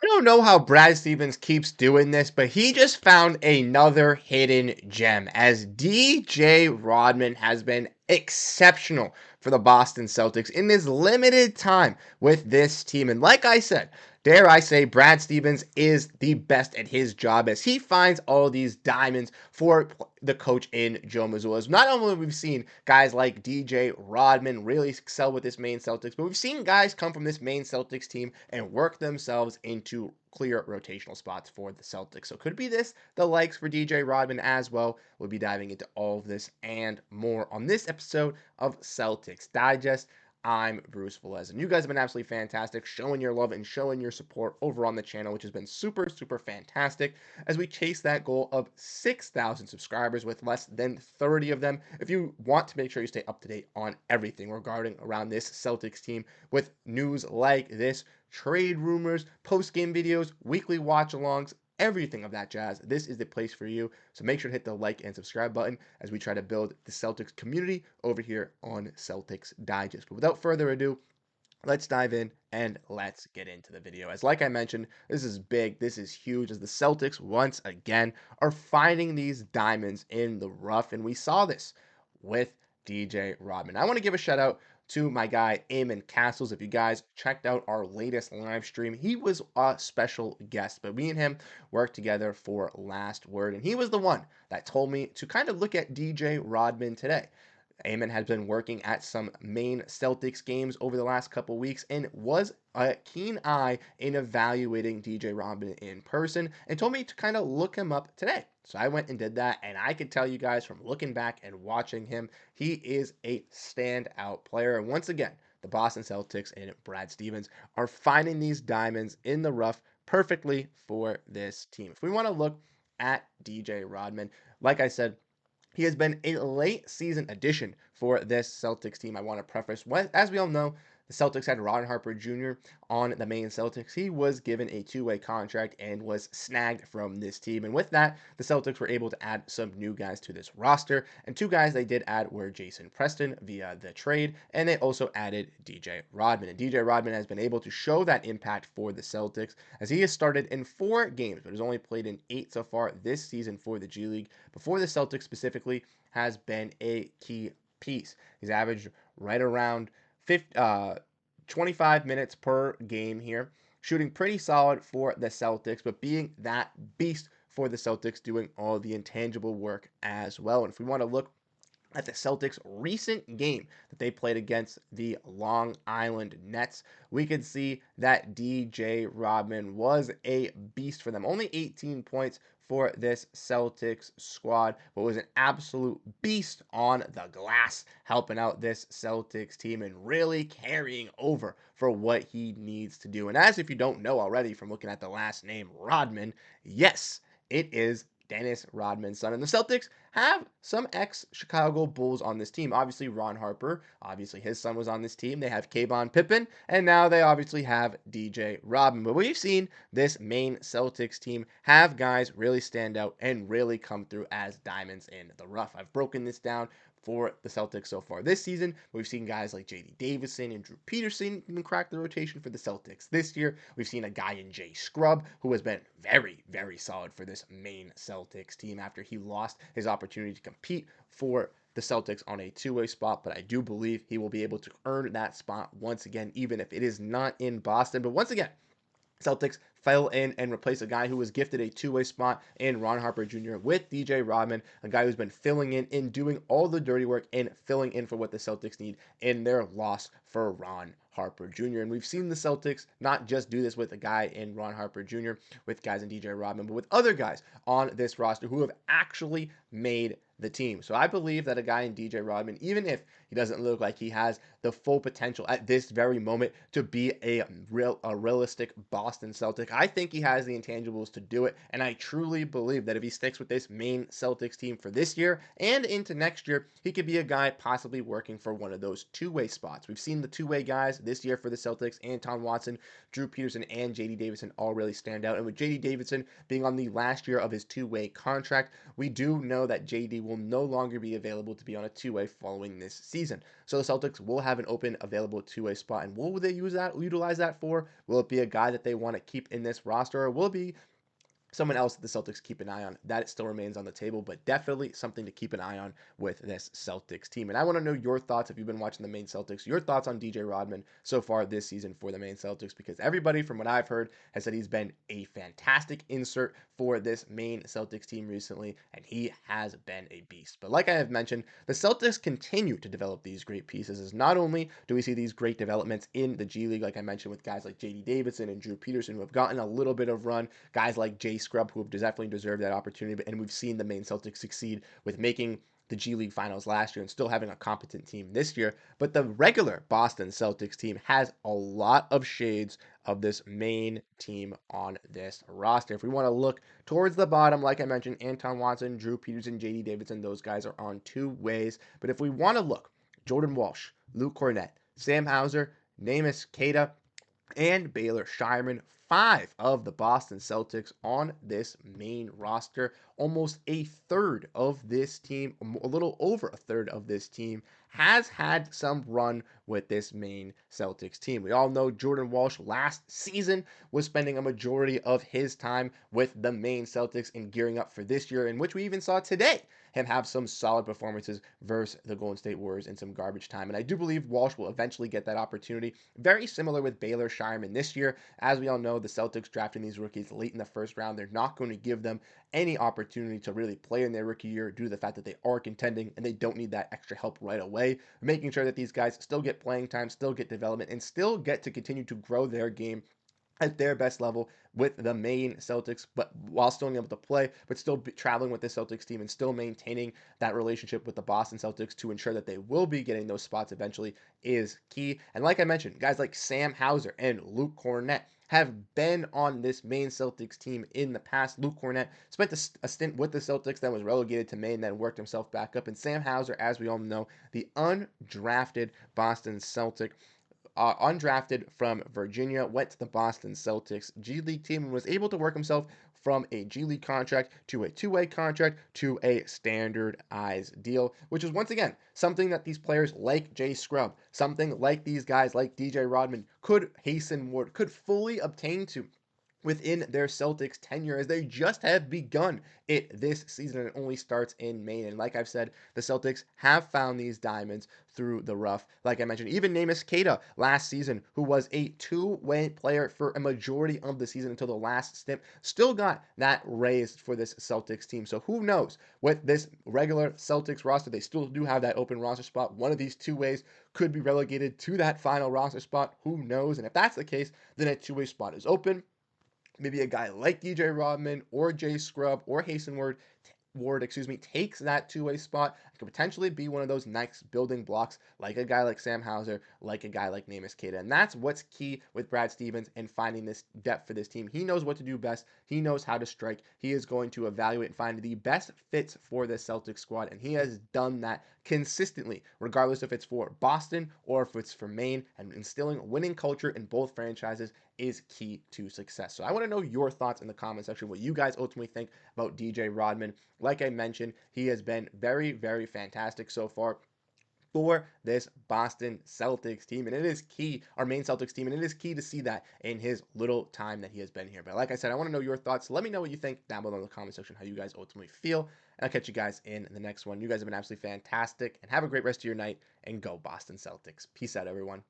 I don't know how Brad Stevens keeps doing this, but he just found another hidden gem as DJ Rodman has been exceptional for the Boston Celtics in this limited time with this team. And like I said, dare I say, Brad Stevens is the best at his job as he finds all these diamonds for the coach in Joe Mazzulla. Not only have we seen guys like DJ Rodman really excel with this Maine Celtics, but we've seen guys come from this Maine Celtics team and work themselves into clear rotational spots for the Celtics. So could be this the likes for DJ Rodman as well. We'll be diving into all of this and more on this episode of Celtics Digest. I'm Bruce Velez, and you guys have been absolutely fantastic, showing your love and showing your support over on the channel, which has been super, super fantastic as we chase that goal of 6,000 subscribers with less than 30 of them. If you want to make sure you stay up to date on everything regarding around this Celtics team with news like this, trade rumors, post-game videos, weekly watch-alongs, everything of that jazz, this is the place for you. So make sure to hit the like and subscribe button as we try to build the Celtics community over here on Celtics Digest. But without further ado, let's dive in and let's get into the video. As like I mentioned, this is big, this is huge, as the Celtics once again are finding these diamonds in the rough, and we saw this with DJ Rodman. I want to give a shout out to my guy Eamon Castles. If you guys checked out our latest live stream, he was a special guest, but me and him worked together for Last Word, and he was the one that told me to kind of look at DJ Rodman today. Eamon has been working at some Maine Celtics games over the last couple weeks and was a keen eye in evaluating DJ Rodman in person and told me to kind of look him up today. So I went and did that, and I can tell you guys from looking back and watching him, he is a standout player. And once again, the Boston Celtics and Brad Stevens are finding these diamonds in the rough perfectly for this team. If we want to look at DJ Rodman, like I said, he has been a late season addition for this Celtics team. I want to preface, as we all know, the Celtics had Ron Harper Jr. on the Maine Celtics. He was given a two-way contract and was snagged from this team. And with that, the Celtics were able to add some new guys to this roster. And two guys they did add were Jason Preston via the trade, and they also added DJ Rodman. And DJ Rodman has been able to show that impact for the Celtics as he has started in 4 games, but has only played in 8 so far this season for the G League. Before the Celtics specifically, has been a key piece. He's averaged right around 25 minutes per game here, shooting pretty solid for the Celtics, but being that beast for the Celtics, doing all the intangible work as well. And if we want to look at the Celtics' recent game that they played against the Long Island Nets, we could see that DJ Rodman was a beast for them. Only 18 points for this Celtics squad, but was an absolute beast on the glass, helping out this Celtics team and really carrying over for what he needs to do. And as if you don't know already from looking at the last name Rodman, yes, it is Dennis Rodman's son. And the Celtics have some ex-Chicago Bulls on this team. Obviously, Ron Harper, obviously his son was on this team. They have Kayvon Pippen, and now they obviously have DJ Rodman. But we've seen this Maine Celtics team have guys really stand out and really come through as diamonds in the rough. I've broken this down for the Celtics so far this season. We've seen guys like J.D. Davison and Drew Peterson even crack the rotation for the Celtics this year. We've seen a guy in Jay Scrubb who has been very, very solid for this Maine Celtics team after he lost his opportunity to compete for the Celtics on a two-way spot, but I do believe he will be able to earn that spot once again, even if it is not in Boston. But once again, Celtics fell in and replaced a guy who was gifted a two-way spot in Ron Harper Jr. with DJ Rodman, a guy who's been filling in and doing all the dirty work and filling in for what the Celtics need in their loss for Ron Harper Jr. And we've seen the Celtics not just do this with a guy in Ron Harper Jr., with guys in DJ Rodman, but with other guys on this roster who have actually made the team. So I believe that a guy in DJ Rodman, even if he doesn't look like he has the full potential at this very moment to be a realistic Boston Celtic, I think he has the intangibles to do it. And I truly believe that if he sticks with this Maine Celtics team for this year and into next year, he could be a guy possibly working for one of those two-way spots. We've seen the two-way guys this year for the Celtics, Anton Watson, Drew Peterson, and J.D. Davison all really stand out. And with J.D. Davison being on the last year of his two-way contract, we do know that J.D. will no longer be available to be on a two-way following this season. So the Celtics will have an open available two-way spot. And what will they utilize that for? Will it be a guy that they want to keep in this roster, or will it be someone else that the Celtics keep an eye on? That still remains on the table, but definitely something to keep an eye on with this Celtics team. And I want to know your thoughts, if you've been watching the Maine Celtics, your thoughts on DJ Rodman so far this season for the Maine Celtics, because everybody, from what I've heard, has said he's been a fantastic insert for this Maine Celtics team recently, and he has been a beast. But like I have mentioned, the Celtics continue to develop these great pieces, as not only do we see these great developments in the G League, like I mentioned, with guys like J.D. Davidson and Drew Peterson, who have gotten a little bit of run, guys like Jay Scrub, who have definitely deserved that opportunity, and we've seen the Maine Celtics succeed with making the G League Finals last year and still having a competent team this year. But the regular Boston Celtics team has a lot of shades of this Maine team on this roster. If we want to look towards the bottom, like I mentioned, Anton Watson, Drew Peterson, J.D. Davidson, those guys are on two ways. But if we want to look, Jordan Walsh, Luke Cornett, Sam Hauser, Neemias Queta, and Baylor Shireman, 5 of the Boston Celtics on this Maine roster. Almost a third of this team, a little over a third of this team, has had some run with this Maine Celtics team. We all know Jordan Walsh last season was spending a majority of his time with the Maine Celtics and gearing up for this year, in which we even saw today him have some solid performances versus the Golden State Warriors in some garbage time. And I do believe Walsh will eventually get that opportunity. Very similar with Baylor Shireman this year. As we all know, the Celtics drafting these rookies late in the first round, they're not going to give them any opportunity to really play in their rookie year due to the fact that they are contending and they don't need that extra help right away. Making sure that these guys still get playing time, still get development, and still get to continue to grow their game at their best level with the Maine Celtics, but while still being able to play, but still traveling with the Celtics team and still maintaining that relationship with the Boston Celtics to ensure that they will be getting those spots eventually is key. And like I mentioned, guys like Sam Hauser and Luke Cornett have been on this Maine Celtics team in the past. Luke Cornett spent a stint with the Celtics, then was relegated to Maine, then worked himself back up. And Sam Hauser, as we all know, the undrafted Boston Celtic, undrafted from Virginia, went to the Boston Celtics G League team and was able to work himself from a G League contract to a two-way contract to a standardized deal, which is once again something that these players like Jay Scrub, something like these guys like DJ Rodman could fully obtain to within their Celtics tenure, as they just have begun it this season and it only starts in Maine. And like I've said, the Celtics have found these diamonds through the rough. Like I mentioned, even Neemias Queta last season, who was a two-way player for a majority of the season until the last stint, still got that raised for this Celtics team. So who knows? With this regular Celtics roster, they still do have that open roster spot. One of these two ways could be relegated to that final roster spot. Who knows? And if that's the case, then a two-way spot is open. Maybe a guy like DJ Rodman or Jay Scrub or Ward, takes that two-way spot. It could potentially be one of those next building blocks, like a guy like Sam Hauser, like a guy like Neemias Queta. And that's what's key with Brad Stevens and finding this depth for this team. He knows what to do best. He knows how to strike. He is going to evaluate and find the best fits for the Celtics squad, and he has done that consistently, regardless if it's for Boston or if it's for Maine. And instilling winning culture in both franchises is key to success. So I want to know your thoughts in the comment section, what you guys ultimately think about DJ Rodman. Like I mentioned, he has been very, very fantastic so far for this Boston Celtics team, and it is key, our Maine Celtics team, and it is key to see that in his little time that he has been here. But like I said, I want to know your thoughts. Let me know what you think down below in the comment section, how you guys ultimately feel, and I'll catch you guys in the next one. You guys have been absolutely fantastic, and have a great rest of your night, and go Boston Celtics. Peace out, everyone.